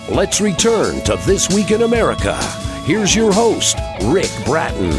Let's return to This Week in America. Here's your host, Ric Bratton.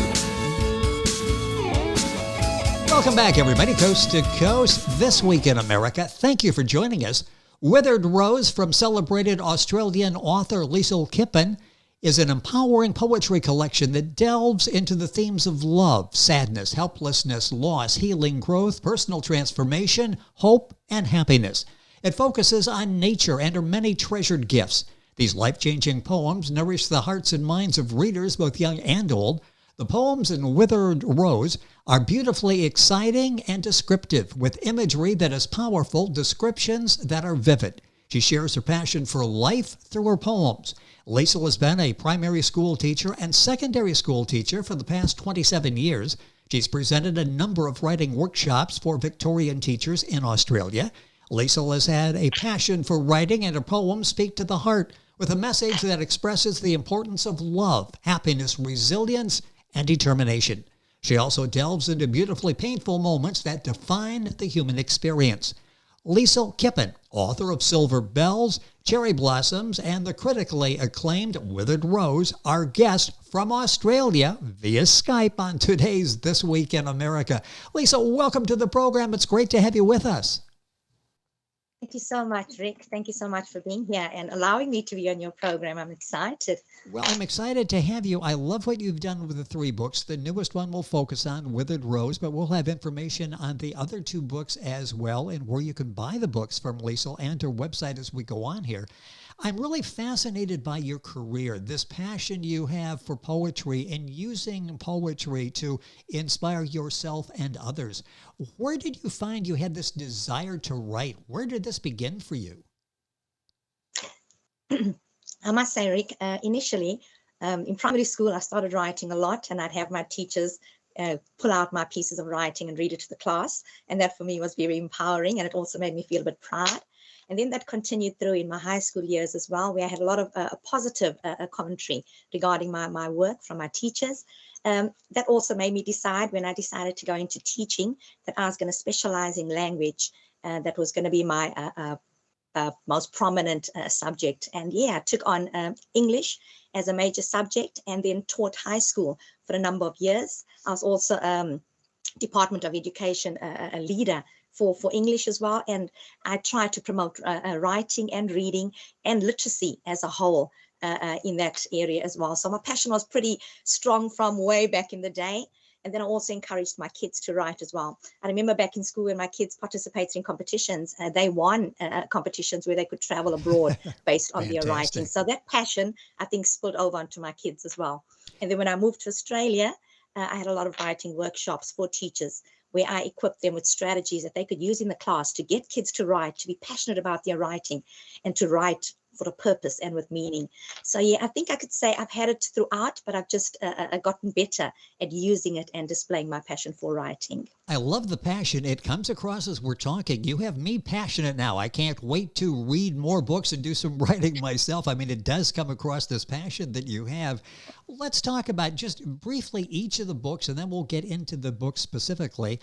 Welcome back, everybody, coast to coast. This Week in America. Thank you for joining us. Withered Rose from celebrated Australian author Liesel Kippen is an empowering poetry collection that delves into the themes of love, sadness, helplessness, loss, healing, growth, personal transformation, hope, and happiness. It focuses on nature and her many treasured gifts. These life-changing poems nourish the hearts and minds of readers, both young and old. The poems in Withered Rose are beautifully exciting and descriptive, with imagery that is powerful, descriptions that are vivid. She shares her passion for life through her poems. Liesel has been a primary school teacher and secondary school teacher for the past 27 years. She's presented a number of writing workshops for Victorian teachers in Australia. Liesel has had a passion for writing, and her poems speak to the heart with a message that expresses the importance of love, happiness, resilience, and determination. She also delves into beautifully painful moments that define the human experience. Liesel Kippen, author of Silver Bells, Cherry Blossoms, and the critically acclaimed Withered Rose, our guest from Australia via Skype on today's This Week in America. Liesel, welcome to the program. It's great to have you with us. Thank you so much, Rick. Thank you so much for being here and allowing me to be on your program. I'm excited. Well, I'm excited to have you. I love what you've done with the 3 books. The newest one will focus on Withered Rose, but we'll have information on the other 2 books as well and where you can buy the books from Liesel and her website as we go on here. I'm really fascinated by your career, this passion you have for poetry and using poetry to inspire yourself and others. Where did you find you had this desire to write? Where did this begin for you? I must say, Rick, initially in primary school, I started writing a lot, and I'd have my teachers pull out my pieces of writing and read it to the class. And that for me was very empowering, and it also made me feel a bit proud. And then that continued through in my high school years as well, where I had a lot of positive commentary regarding my work from my teachers. That also made me decide, when I decided to go into teaching, that I was going to specialize in language. That was going to be my most prominent subject. And yeah, I took on English as a major subject and then taught high school for a number of years. I was also Department of Education a leader for English as well, and I try to promote writing and reading and literacy as a whole in that area as well. So my passion was pretty strong from way back in the day. And then I also encouraged my kids to write as well. I remember back in school when my kids participated in competitions, they won competitions where they could travel abroad based on their writing. So that passion, I think, spilled over onto my kids as well. And then when I moved to Australia, I had a lot of writing workshops for teachers, where I equipped them with strategies that they could use in the class to get kids to write, to be passionate about their writing, and to write for a purpose and with meaning. So yeah, I think I could say I've had it throughout, but I've just gotten better at using it and displaying my passion for writing. I love the passion. It comes across as we're talking. You have me passionate now. I can't wait to read more books and do some writing myself. I mean, it does come across, this passion that you have. Let's talk about just briefly each of the books, and then we'll get into the book specifically.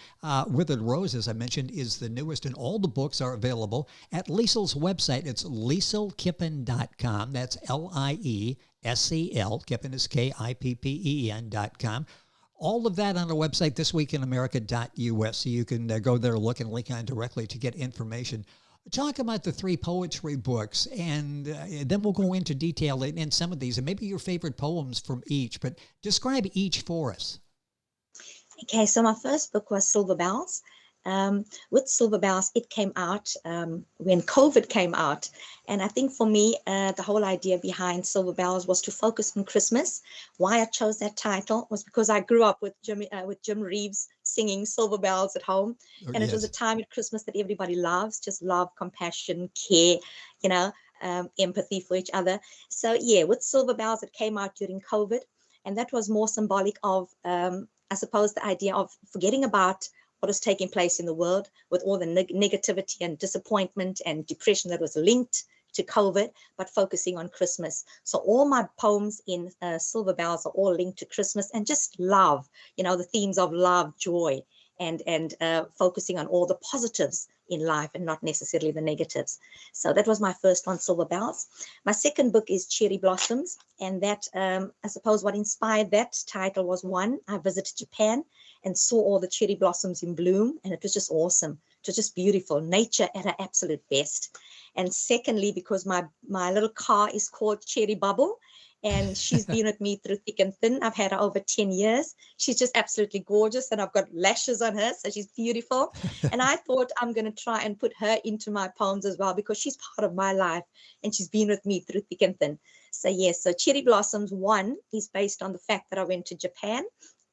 Withered Rose, as I mentioned, is the newest, and all the books are available at Liesel's website. It's lieselkippen.com. That's Liesel. Kippen is Kippen.com. All of that on our website, thisweekinamerica.us, so you can go there, look, and link on directly to get information. Talk about the 3 poetry books, and then we'll go into detail in some of these, and maybe your favorite poems from each, but describe each for us. Okay, so my first book was Silver Bells. With Silver Bells, it came out when COVID came out. And I think for me, the whole idea behind Silver Bells was to focus on Christmas. Why I chose that title was because I grew up with Jim Reeves singing Silver Bells at home. And yes, it was a time at Christmas that everybody loves, just love, compassion, care, empathy for each other. So yeah, with Silver Bells, it came out during COVID. And that was more symbolic of, I suppose, the idea of forgetting about what was taking place in the world with all the negativity and disappointment and depression that was linked to COVID, but focusing on Christmas. So all my poems in Silver Bells are all linked to Christmas and just love, the themes of love, joy, and focusing on all the positives in life and not necessarily the negatives. So that was my first one, Silver Bells. My second book is Cherry Blossoms, and that I suppose what inspired that title was, one, I visited Japan and saw all the cherry blossoms in bloom, and it was just awesome. It was just beautiful, nature at her absolute best. And secondly, because my little car is called Cherry Bubble, and she's been with me through thick and thin. I've had her over 10 years. She's just absolutely gorgeous, and I've got lashes on her, so she's beautiful. And I thought I'm going to try and put her into my poems as well, because she's part of my life, and she's been with me through thick and thin. So yes, so Cherry Blossoms 1 is based on the fact that I went to Japan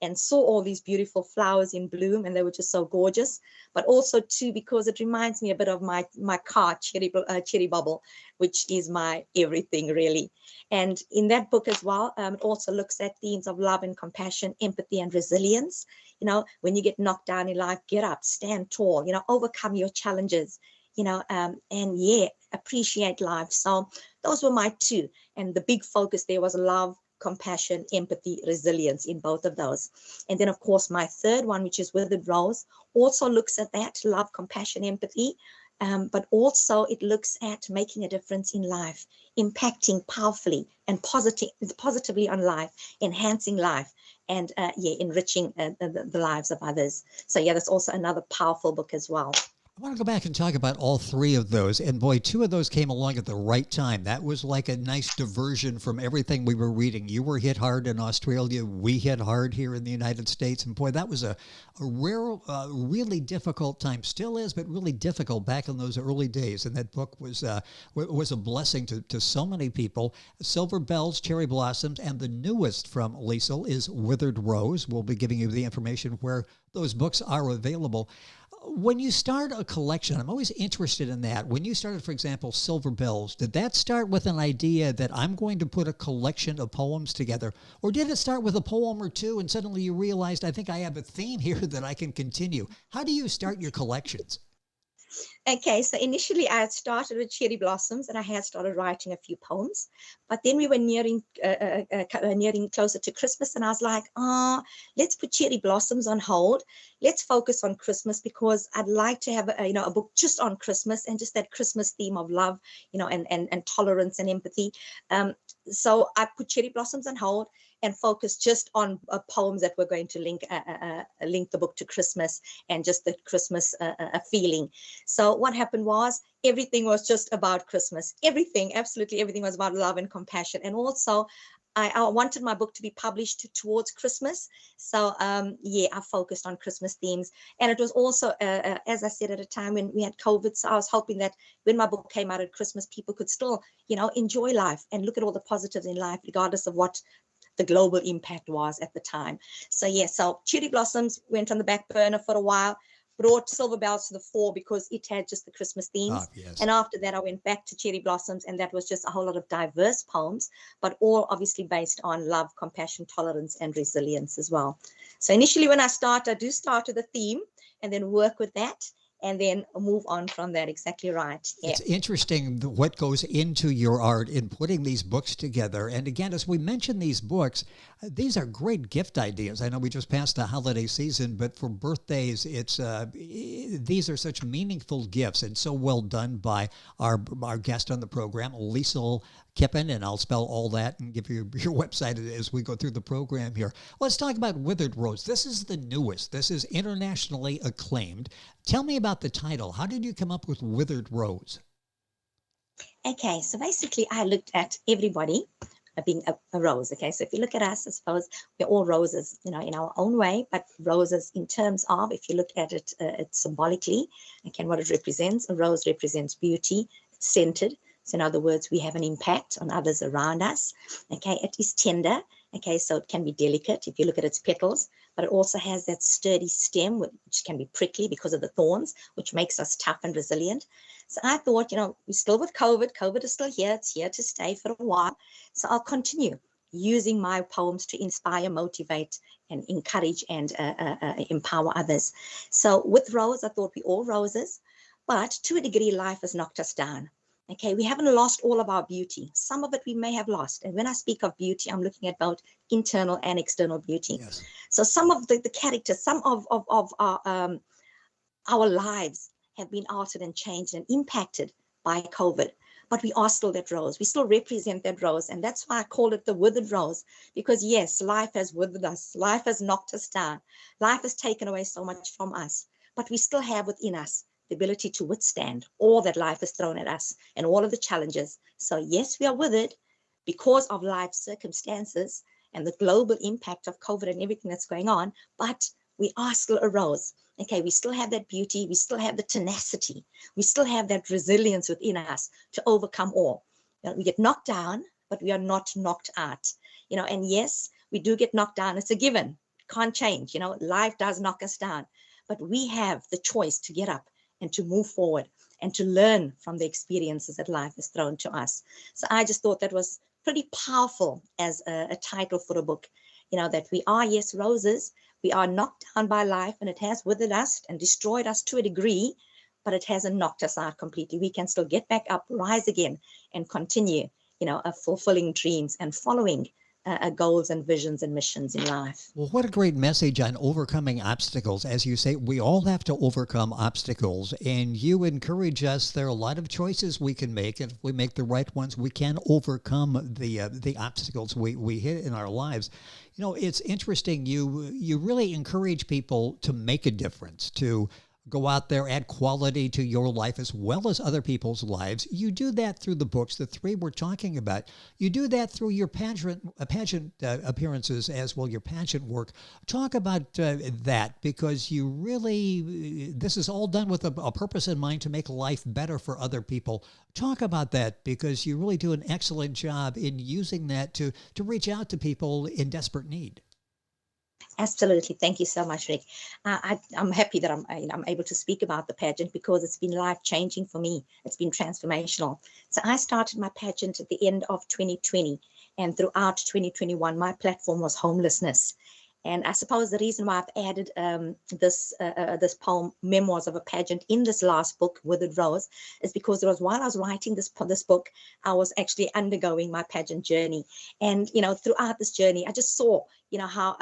and saw all these beautiful flowers in bloom, and they were just so gorgeous. But also 2, because it reminds me a bit of my car, Cherry Bubble, which is my everything, really. And in that book as well, it also looks at themes of love and compassion, empathy and resilience. You know, when you get knocked down in life, get up, stand tall, you know, overcome your challenges, you know, and yeah, appreciate life. So those were my 2. And the big focus there was love, compassion, empathy, resilience in both of those. And then, of course, my third one, which is Withered Rose, also looks at that, love, compassion, empathy, but also it looks at making a difference in life, impacting powerfully and positively on life, enhancing life, and enriching the lives of others. So yeah, that's also another powerful book as well. I want to go back and talk about all 3 of those. And boy, 2 of those came along at the right time. That was like a nice diversion from everything we were reading. You were hit hard in Australia. We hit hard here in the United States. And boy, that was a rare, really difficult time. Still is, but really difficult back in those early days. And that book was a blessing to so many people. Silver Bells, Cherry Blossoms, and the newest from Liesel is Withered Rose. We'll be giving you the information where those books are available. When you start a collection, I'm always interested in that. When you started, for example, Silver Bells, did that start with an idea that I'm going to put a collection of poems together? Or did it start with a poem or 2 and suddenly you realized, I think I have a theme here that I can continue? How do you start your collections? Okay, so initially I had started with Cherry Blossoms, and I had started writing a few poems, but then we were nearing closer to Christmas, and I was like, let's put Cherry Blossoms on hold. Let's focus on Christmas, because I'd like to have a book just on Christmas and just that Christmas theme of love, and tolerance and empathy. So I put Cherry Blossoms on hold and focus just on poems that were going to link the book to Christmas and just the Christmas feeling. So what happened was everything was just about Christmas. Everything, absolutely everything was about love and compassion. And also I wanted my book to be published towards Christmas. So I focused on Christmas themes. And it was also, as I said, at a time when we had COVID. So I was hoping that when my book came out at Christmas, people could still, enjoy life and look at all the positives in life, regardless of what the global impact was at the time. So so Cherry Blossoms went on the back burner for a while, brought Silver Bells to the fore because it had just the Christmas themes. Yes. And after that, I went back to Cherry Blossoms, and that was just a whole lot of diverse poems, but all obviously based on love, compassion, tolerance, and resilience as well. So initially when I do start with a theme and then work with that, and then move on from that. Exactly right. Yeah. It's interesting what goes into your art in putting these books together. And again, as we mentioned these books, these are great gift ideas. I know we just passed the holiday season, but for birthdays, these are such meaningful gifts, and so well done by our guest on the program, Liesel Kippen, and I'll spell all that and give you your website as we go through the program here. Let's talk about Withered Rose. This is the newest. This is internationally acclaimed. Tell me about the title. How did you come up with Withered Rose? Okay, so basically I looked at everybody being a rose. Okay, so if you look at us, I suppose we're all roses, in our own way, but roses in terms of, if you look at it, symbolically, okay, what it represents. A rose represents beauty, it's scented. So in other words, we have an impact on others around us. Okay, it is tender. Okay, so it can be delicate if you look at its petals, but it also has that sturdy stem, which can be prickly because of the thorns, which makes us tough and resilient. So I thought, we're still with COVID. COVID is still here. It's here to stay for a while. So I'll continue using my poems to inspire, motivate, and encourage and empower others. So with Rose, I thought we're all roses, but to a degree, life has knocked us down. Okay, we haven't lost all of our beauty. Some of it we may have lost. And when I speak of beauty, I'm looking at both internal and external beauty. Yes. So some of the characters, some of our lives have been altered and changed and impacted by COVID. But we are still that rose. We still represent that rose. And that's why I call it the withered rose. Because yes, life has withered us. Life has knocked us down. Life has taken away so much from us. But we still have within us the ability to withstand all that life has thrown at us and all of the challenges. So yes, we are withered because of life circumstances and the global impact of COVID and everything that's going on. But we are still a rose. Okay, we still have that beauty, we still have the tenacity, we still have that resilience within us to overcome all. We get knocked down, but we are not knocked out. And yes, we do get knocked down. It's a given. Can't change. Life does knock us down, but we have the choice to get up and to move forward and to learn from the experiences that life has thrown to us. So I just thought that was pretty powerful as a title for a book, that we are, yes, roses. We are knocked down by life, and it has withered us and destroyed us to a degree, but it hasn't knocked us out completely. We can still get back up, rise again, and continue, fulfilling dreams and following goals and visions and missions in life. Well, what a great message on overcoming obstacles. As you say, we all have to overcome obstacles, and you encourage us. There are a lot of choices we can make, and if we make the right ones, we can overcome the obstacles we hit in our lives. It's interesting. You really encourage people to make a difference, to go out there, add quality to your life as well as other people's lives. You do that through the books, the three we're talking about. You do that through your pageant appearances as well, your pageant work. Talk about that, because you really, this is all done with a purpose in mind to make life better for other people. Talk about that, because you really do an excellent job in using that to reach out to people in desperate need. Absolutely. Thank you so much, Rick. I'm happy that I'm able to speak about the pageant, because it's been life-changing for me. It's been transformational. So I started my pageant at the end of 2020, and throughout 2021, my platform was homelessness. And I suppose the reason why I've added this poem, Memoirs of a Pageant, in this last book, Withered Rose, is because it was while I was writing this book, I was actually undergoing my pageant journey. And, throughout this journey, I just saw, how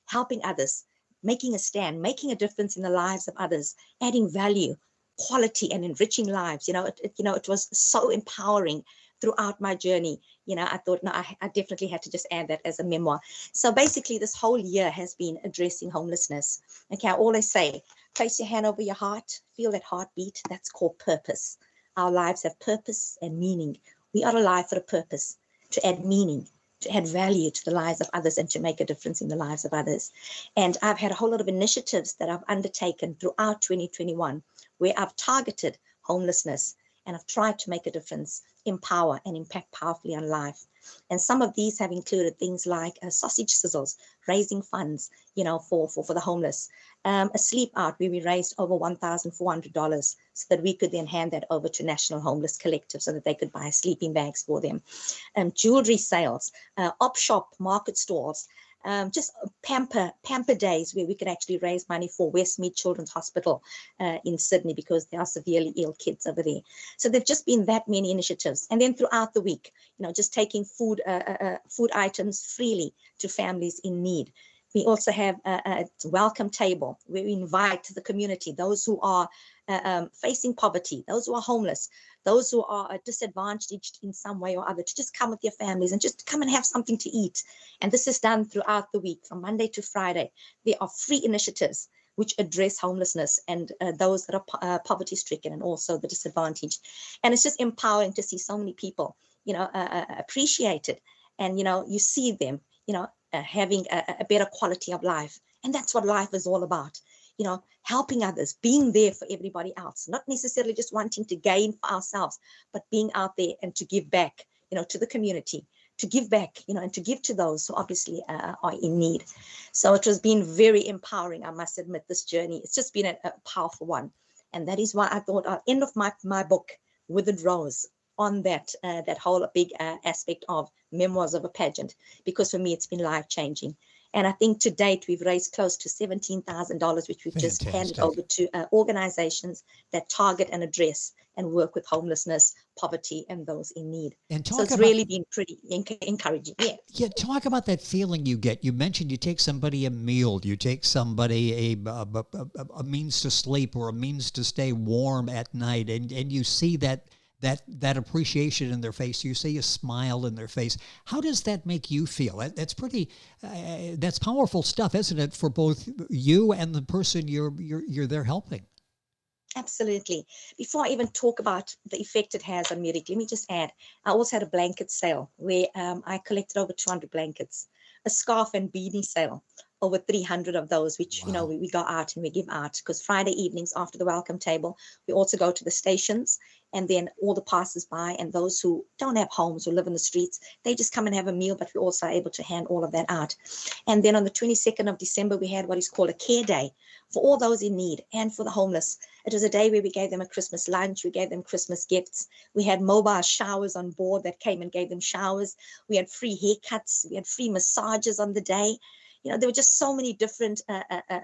helping others, making a stand, making a difference in the lives of others, adding value, quality, and enriching lives. It was so empowering throughout my journey. I thought, no, I definitely had to just add that as a memoir. So basically, this whole year has been addressing homelessness. Okay, I always say, place your hand over your heart, feel that heartbeat. That's called purpose. Our lives have purpose and meaning. We are alive for a purpose, to add meaning, to add value to the lives of others, and to make a difference in the lives of others. And I've had a whole lot of initiatives that I've undertaken throughout 2021, where I've targeted homelessness, and I've tried to make a difference, empower, and impact powerfully on life. And some of these have included things like sausage sizzles, raising funds, for the homeless, a sleep out where we raised over $1,400 so that we could then hand that over to National Homeless Collective so that they could buy sleeping bags for them, jewelry sales, op shop market stalls, just pamper days where we could actually raise money for Westmead Children's Hospital in Sydney, because there are severely ill kids over there. So there've just been that many initiatives. And then throughout the week, just taking food items freely to families in need. We also have a welcome table where we invite the community, those who are facing poverty, those who are homeless, those who are disadvantaged in some way or other, to just come with their families and just come and have something to eat. And this is done throughout the week, from Monday to Friday. There are free initiatives which address homelessness and those that are poverty stricken, and also the disadvantaged. And it's just empowering to see so many people, appreciated, and, you see them, having a better quality of life. And that's what life is all about. Helping others, being there for everybody else, not necessarily just wanting to gain for ourselves, but being out there and to give back, to the community, to give back, and to give to those who obviously are in need. So it has been very empowering, I must admit, this journey. It's just been a powerful one. And that is why I thought I'll end of my book, Withered Rose, on that whole big aspect of Memoirs of a Pageant, because for me, it's been life-changing. And I think to date, we've raised close to $17,000, which we've just handed over to organizations that target and address and work with homelessness, poverty, and those in need. And so it's really been pretty encouraging. Yeah. Yeah. Talk about that feeling you get. You mentioned you take somebody a meal, you take somebody a means to sleep or a means to stay warm at night, and you see that appreciation in their face. You see a smile in their face. How does that make you feel? That's pretty. That's powerful stuff, isn't it, for both you and the person you're there helping? Absolutely. Before I even talk about the effect it has on me, Rick, let me just add, I also had a blanket sale where I collected over 200 blankets, a scarf and beanie sale, over 300 of those, which, Wow. we go out and we give out, because Friday evenings after the welcome table, we also go to the stations, and then all the passers-by and those who don't have homes or live in the streets, they just come and have a meal, but we're also able to hand all of that out. And then on the 22nd of December, we had what is called a care day for all those in need and for the homeless. It was a day where we gave them a Christmas lunch, we gave them Christmas gifts, we had mobile showers on board that came and gave them showers, we had free haircuts, we had free massages on the day. There were just so many different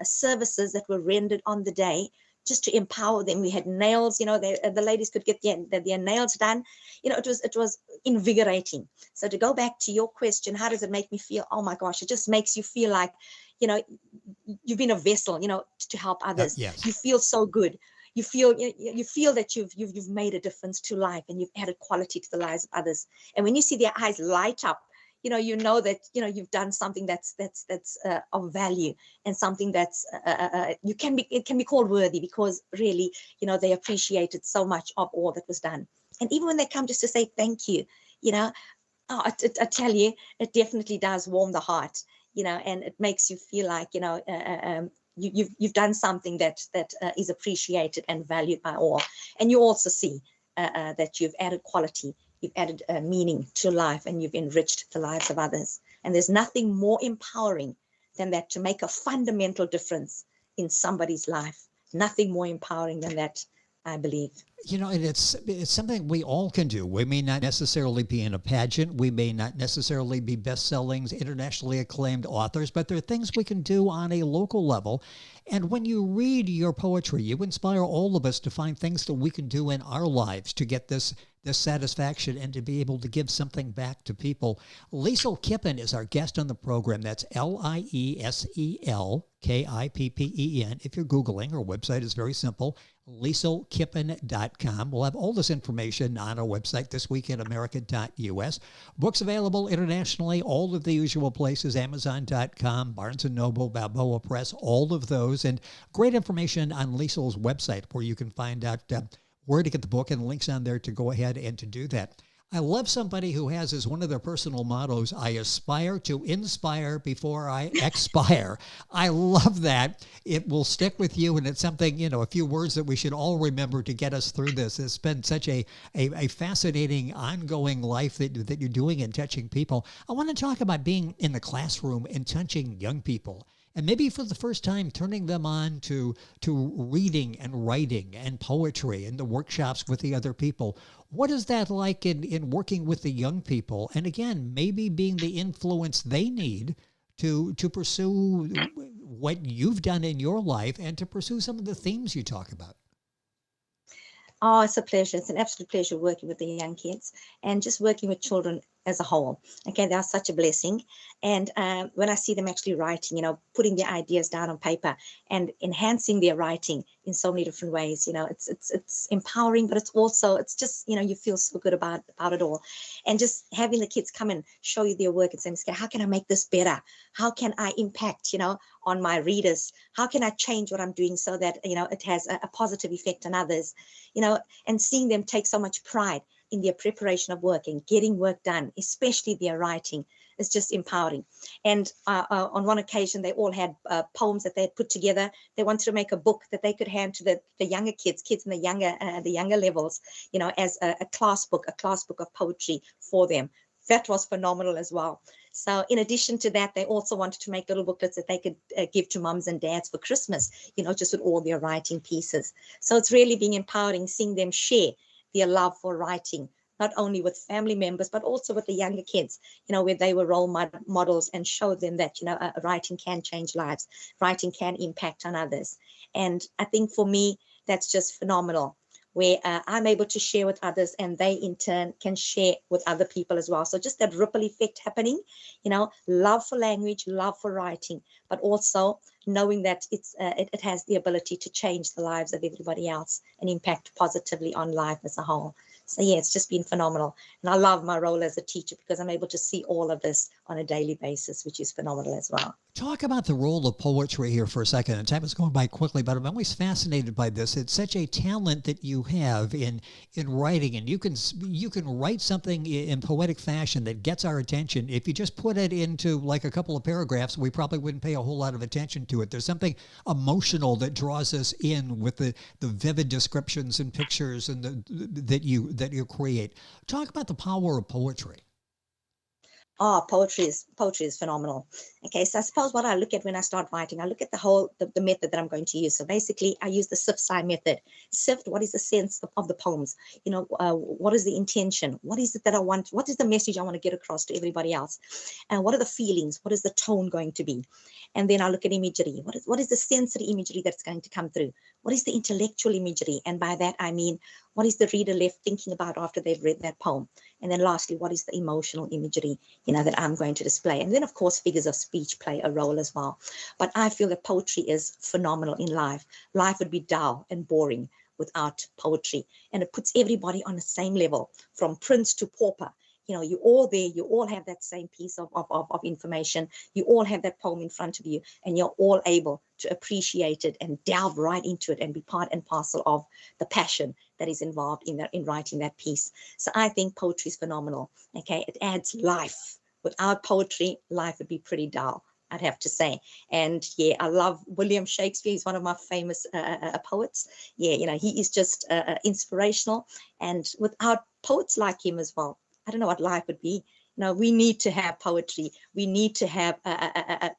services that were rendered on the day just to empower them. We had nails, the ladies could get their nails done. It was invigorating. So to go back to your question, how does it make me feel? Oh my gosh, it just makes you feel like, you've been a vessel, to help others. Yes. You feel so good. You feel that you've made a difference to life, and you've added quality to the lives of others. And when you see their eyes light up, you know that you've done something that's of value, and something that's it can be called worthy, because really they appreciated so much of all that was done. And even when they come just to say thank you, I tell you, it definitely does warm the heart, and it makes you feel like you've done something that is appreciated and valued by all. And you also see that you've added quality. You've added meaning to life, and you've enriched the lives of others. And there's nothing more empowering than that, to make a fundamental difference in somebody's life. Nothing more empowering than that, I believe. And it's something we all can do. We may not necessarily be in a pageant. We may not necessarily be best-selling, internationally acclaimed authors, but there are things we can do on a local level. And when you read your poetry, you inspire all of us to find things that we can do in our lives to get this satisfaction and to be able to give something back to people. Liesel Kippen is our guest on the program. That's LIESELKIPPEN. If you're Googling, our website is very simple, lieselkippen.com. We'll have all this information on our website, thisweekinamerica.us. Books available internationally, all of the usual places, Amazon.com, Barnes & Noble, Balboa Press, all of those. And great information on Liesel's website, where you can find out where to get the book, and links on there to go ahead and to do that. I love somebody who has as one of their personal mottos, I aspire to inspire before I expire. I love that. It will stick with you, and it's something, a few words that we should all remember to get us through this. It's been such a fascinating, ongoing life that you're doing and touching people. I want to talk about being in the classroom and touching young people. And maybe for the first time, turning them on to reading and writing and poetry and the workshops with the other people. What is that like in working with the young people? And again, maybe being the influence they need to pursue what you've done in your life and to pursue some of the themes you talk about. Oh, it's a pleasure. It's an absolute pleasure working with the young kids and just working with children as a whole. Okay, they are such a blessing. And when I see them actually writing, putting their ideas down on paper and enhancing their writing in so many different ways, it's empowering, but it's just, you feel so good about it all. And just having the kids come and show you their work and say, how can I make this better? How can I impact, on my readers? How can I change what I'm doing so that, it has a positive effect on others, and seeing them take so much pride in their preparation of work and getting work done, especially their writing, is just empowering. And on one occasion, they all had poems that they had put together. They wanted to make a book that they could hand to the younger kids in the younger levels, as a class book of poetry for them. That was phenomenal as well. So in addition to that, they also wanted to make little booklets that they could give to moms and dads for Christmas, just with all their writing pieces. So it's really being empowering, seeing them share their love for writing not only with family members, but also with the younger kids, where they were role models and showed them that, writing can change lives, writing can impact on others. And I think for me, that's just phenomenal, where I'm able to share with others and they in turn can share with other people as well. So just that ripple effect happening, love for language, love for writing, but also knowing that it has the ability to change the lives of everybody else and impact positively on life as a whole. So yeah, it's just been phenomenal. And I love my role as a teacher because I'm able to see all of this on a daily basis, which is phenomenal as well. Talk about the role of poetry here for a second. And time is going by quickly, but I'm always fascinated by this. It's such a talent that you have in writing, and you can write something in poetic fashion that gets our attention. If you just put it into like a couple of paragraphs, we probably wouldn't pay a whole lot of attention to it. There's something emotional that draws us in with the vivid descriptions and pictures and that you create. Talk about the power of poetry. Oh, poetry is phenomenal. Okay, so I suppose what I look at when I start writing, I look at the method that I'm going to use. So basically, I use the SIFT method. SIFT, what is the sense of the poems? What is the intention? What is it that I want? What is the message I want to get across to everybody else? And what are the feelings? What is the tone going to be? And then I look at imagery. What is the sensory imagery that's going to come through? What is the intellectual imagery? And by that, I mean, what is the reader left thinking about after they've read that poem? And then lastly, what is the emotional imagery, that I'm going to display? And then, of course, figures of speech play a role as well. But I feel that poetry is phenomenal in life. Life would be dull and boring without poetry. And it puts everybody on the same level, from prince to pauper. You're all there, you all have that same piece of information, you all have that poem in front of you, and you're all able to appreciate it and delve right into it and be part and parcel of the passion that is involved in writing that piece. So I think poetry is phenomenal. Okay, it adds life. Without poetry, life would be pretty dull, I'd have to say. And yeah, I love William Shakespeare. He's one of my famous poets. Yeah, he is just inspirational. And without poets like him as well, I don't know what life would be. We need to have poetry. We need to have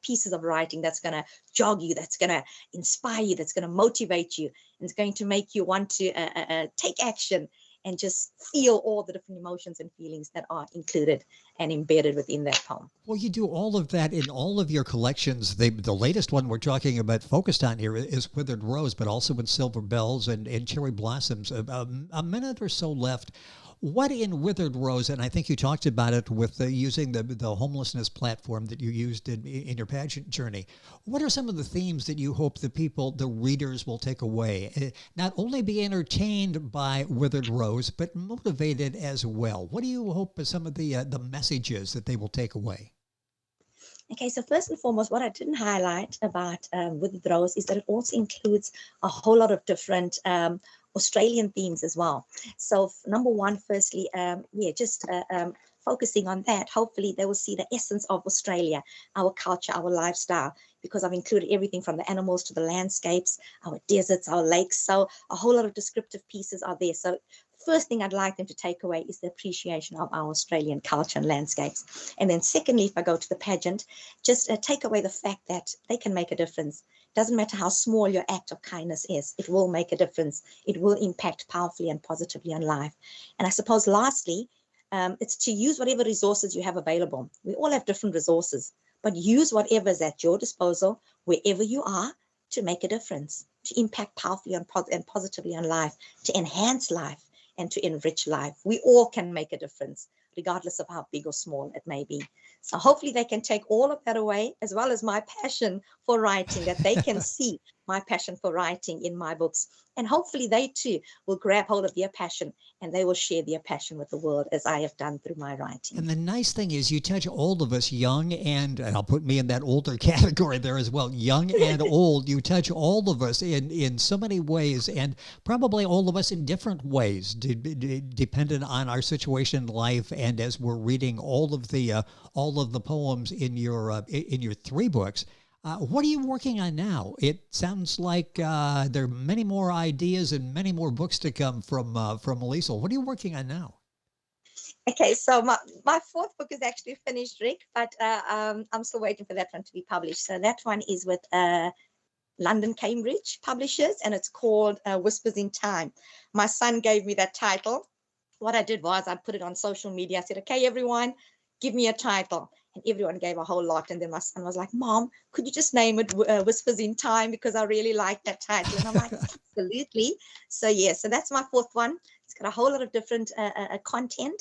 pieces of writing that's going to jog you, that's going to inspire you, that's going to motivate you, and it's going to make you want to take action and just feel all the different emotions and feelings that are included and embedded within that poem. Well, you do all of that in all of your collections. The latest one we're talking about, focused on here, is Withered Rose, but also in Silver Bells and Cherry Blossoms. A minute or so left. What in Withered Rose, and I think you talked about it with using the homelessness platform that you used in your pageant journey, what are some of the themes that you hope the readers will take away? Not only be entertained by Withered Rose, but motivated as well. What do you hope are some of the messages that they will take away? Okay, so first and foremost, what I didn't highlight about Withered Rose is that it also includes a whole lot of different Australian themes as well. So number one, firstly, focusing on that, hopefully they will see the essence of Australia, our culture, our lifestyle, because I've included everything from the animals to the landscapes, our deserts, our lakes. So a whole lot of descriptive pieces are there. So first thing I'd like them to take away is the appreciation of our Australian culture and landscapes. And then secondly, if I go to the pageant, just take away the fact that they can make a difference. Doesn't matter how small your act of kindness is, it will make a difference. It will impact powerfully and positively on life. And I suppose lastly, it's to use whatever resources you have available. We all have different resources, but use whatever is at your disposal, wherever you are, to make a difference, to impact powerfully and positively on life, to enhance life and to enrich life. We all can make a difference, regardless of how big or small it may be. So hopefully they can take all of that away, as well as my passion for writing, that they can see my passion for writing in my books. And hopefully they too will grab hold of their passion and they will share their passion with the world, as I have done through my writing. And the nice thing is you touch all of us, young and I'll put me in that older category there as well, young and old. You touch all of us in so many ways, and probably all of us in different ways, dependent on our situation in life. And as we're reading all of the poems in your 3 books, what are you working on now? It sounds like there are many more ideas and many more books to come from Liesel. What are you working on now? Okay, so my 4th book is actually finished, Rick, but I'm still waiting for that one to be published. So that one is with London Cambridge Publishers, and it's called Whispers in Time. My son gave me that title what I did was I put it on social media. I said, okay, everyone, give me a title. And everyone gave a whole lot. And then my son was like, Mom, could you just name it Whispers in Time? Because I really like that title. And I'm like, absolutely. So, yeah, so that's my fourth one. It's got a whole lot of different content,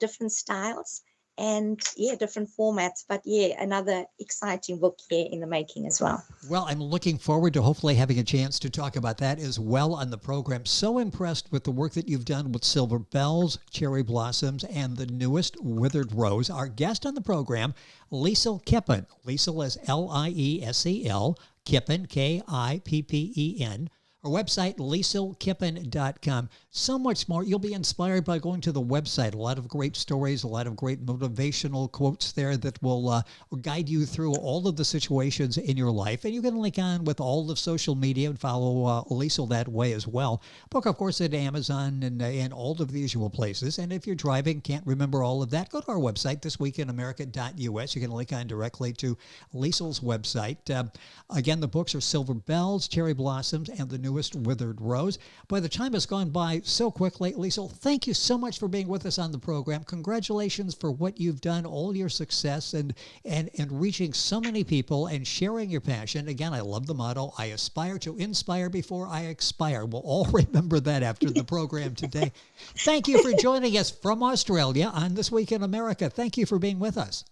different styles, and yeah, different formats. But yeah, another exciting book here in the making as well. Well, I'm looking forward to hopefully having a chance to talk about that as well on the program. So impressed with the work that you've done with Silver Bells, Cherry Blossoms, and the newest Withered Rose. Our guest on the program, Liesel Kippen. Liesel is Liesel, Kippen, Kippen. Our website, lieselkippen.com. So much more. You'll be inspired by going to the website. A lot of great stories, a lot of great motivational quotes there that will guide you through all of the situations in your life. And you can link on with all of social media and follow Liesel that way as well. Book, of course, at Amazon and all of the usual places. And if you're driving, can't remember all of that, go to our website, thisweekinamerica.us. You can link on directly to Liesel's website. Again, the books are Silver Bells, Cherry Blossoms, and the newest Withered Rose. By the time has gone by so quickly, Liesel, thank you so much for being with us on the program. Congratulations for what you've done, all your success, and reaching so many people and sharing your passion. Again, I love the motto, I aspire to inspire before I expire. We'll all remember that after the program today. Thank you for joining us from Australia on This Week in America. Thank you for being with us.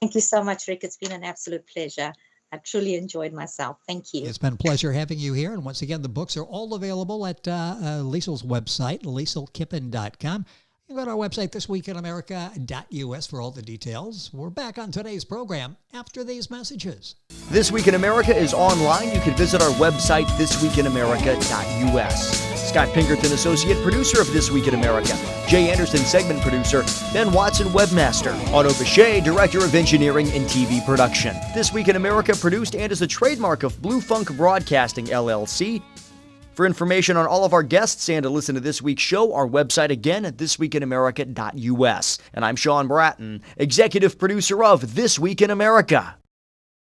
Thank you so much, Rick. It's been an absolute pleasure. I truly enjoyed myself. Thank you. It's been a pleasure having you here. And once again, the books are all available at Liesel's website, lieselkippen.com. You can go to our website, thisweekinamerica.us, for all the details. We're back on today's program after these messages. This Week in America is online. You can visit our website, thisweekinamerica.us. Scott Pinkerton, Associate Producer of This Week in America. Jay Anderson, Segment Producer. Ben Watson, Webmaster. Otto Bechet, Director of Engineering and TV Production. This Week in America produced and is a trademark of Blue Funk Broadcasting, LLC. For information on all of our guests and to listen to this week's show, our website again at thisweekinamerica.us. And I'm Sean Bratton, Executive Producer of This Week in America.